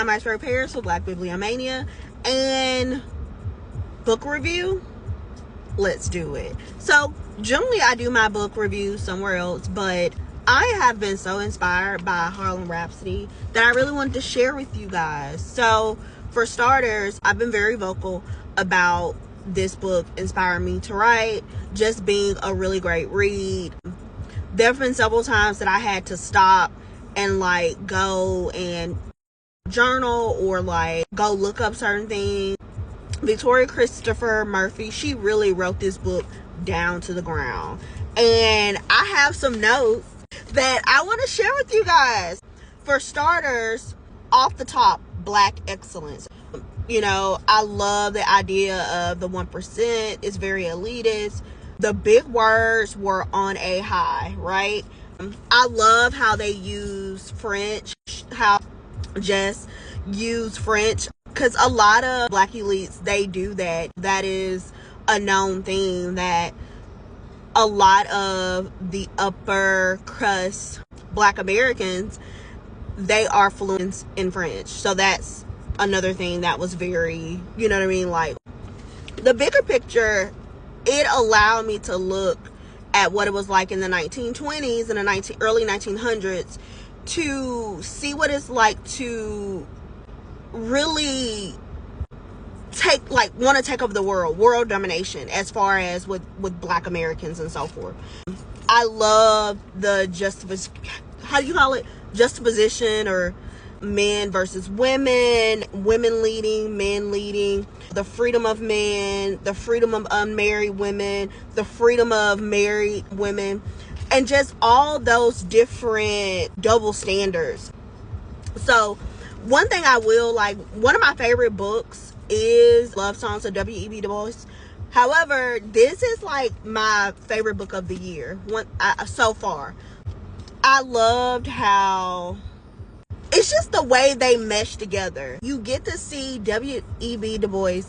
I'm Iceberg for Blackbibliomania, and book review. Let's do it. So generally I do my book review somewhere else, but I have been so inspired by Harlem Rhapsody that I really wanted to share with you guys. So for starters, I've been very vocal about this book inspiring me to write, just being a really great read. There have been several times that I had to stop and like go and journal or like go look up certain things. Victoria Christopher Murphy, she really wrote this book down to the ground, and I have some notes that I want to share with you guys. For starters, off the top, Black excellence. You know, I love the idea of the 1%. It's very elitist. The big words were on a high, right? I love how they use French, how just use French, because a lot of Black elites, they do that. That is a known thing, that a lot of the upper crust Black Americans, they are fluent in French. So that's another thing that was very, you know what I mean, like the bigger picture. It allowed me to look at what it was like in the 1920s and the early 1900s to see what it's like to really want to take over the world domination, as far as with Black Americans and so forth. I love the juxtaposition, or men versus women leading, men leading, the freedom of men, the freedom of unmarried women, the freedom of married women, and just all those different double standards. So one thing I will like, one of my favorite books is Love Songs of W.E.B. Du Bois. However, this is like my favorite book of the year so far. I loved how it's just the way they mesh together. You get to see W.E.B. Du Bois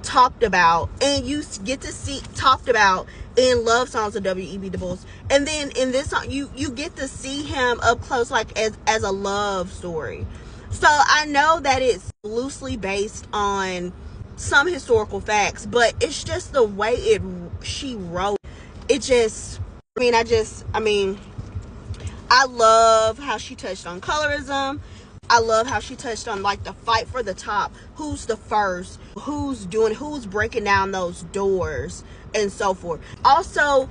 talked about, and you get to see talked about in Love Songs of W.E.B. Du Bois, and then in this song you get to see him up close, like as a love story. So I know that it's loosely based on some historical facts, but it's just the way she wrote it. Just I love how she touched on colorism. I love how she touched on like the fight for the top. Who's the first? Who's breaking down those doors and so forth. Also,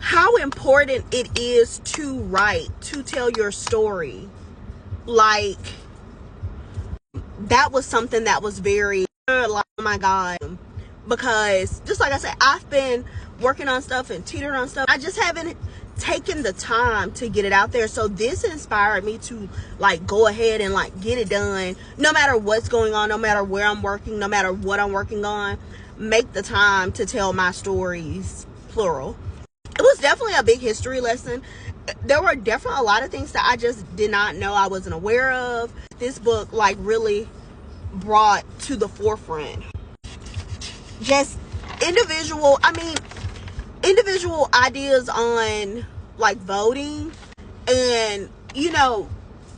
how important it is to write, to tell your story. Like, that was something that was very like, oh my God. Because just like I said, I've been working on stuff and teetered on stuff. I just haven't taken the time to get it out there. So this inspired me to like go ahead and like get it done, no matter what's going on, no matter where I'm working, no matter what I'm working on. Make the time to tell my stories, plural. It was definitely a big history lesson. There were definitely a lot of things that I just did not know, I wasn't aware of. This book like really brought to the forefront just individual ideas on like voting. And you know,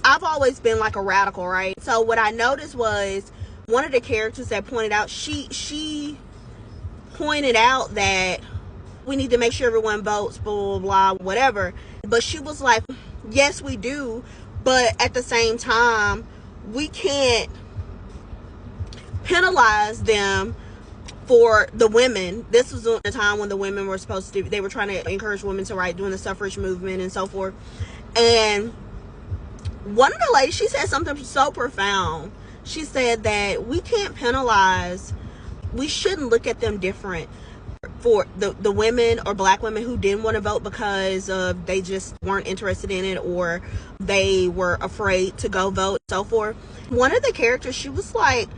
I've always been like a radical, right? So what I noticed was one of the characters that pointed out, she pointed out that we need to make sure everyone votes, blah, blah, blah, whatever. But she was like, yes, we do, but at the same time, we can't penalize them for the women. This was a time when the women were supposed to, they were trying to encourage women to write during the suffrage movement and so forth. And one of the ladies, she said something so profound. She said that we can't penalize, we shouldn't look at them different for the women or Black women who didn't want to vote because they just weren't interested in it, or they were afraid to go vote, and so forth. One of the characters, she was like,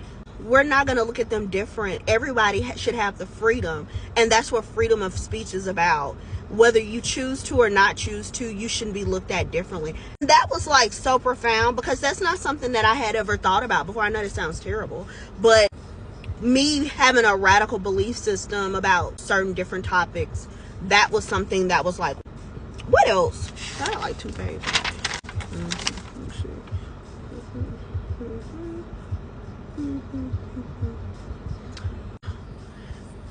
we're not going to look at them different. Everybody should have the freedom. And that's what freedom of speech is about. Whether you choose to or not choose to, you shouldn't be looked at differently. That was like so profound, because that's not something that I had ever thought about before. I know this sounds terrible, but me having a radical belief system about certain different topics, that was something that was like, what else? I got like 2 pages.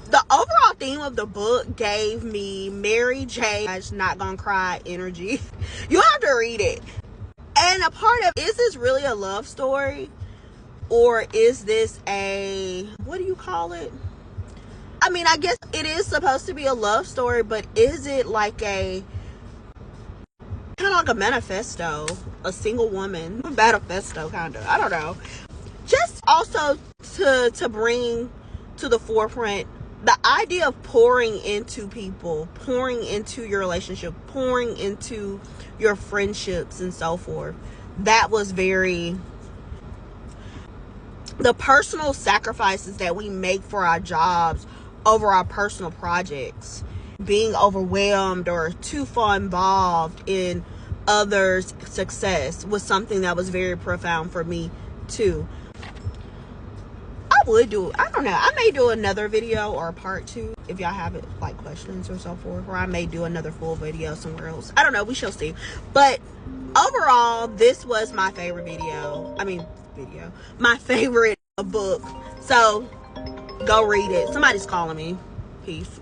The overall theme of the book gave me Mary J. Not Gonna Cry energy. You have to read it. And a part of, is this really a love story? Or is this a, what do you call it? I mean, I guess it is supposed to be a love story, but is it like a, kind of like a manifesto? A single woman manifesto, kind of. I don't know. Just also to bring to the forefront the idea of pouring into people, pouring into your relationship, pouring into your friendships and so forth. That was very, the personal sacrifices that we make for our jobs over our personal projects, being overwhelmed or too far involved in others' success was something that was very profound for me too. I don't know, I may do another video or a part 2 if y'all have it, like questions or so forth, or I may do another full video somewhere else. I don't know, we shall see. But overall, this was my favorite my favorite book. So go read it. Somebody's calling me. Peace.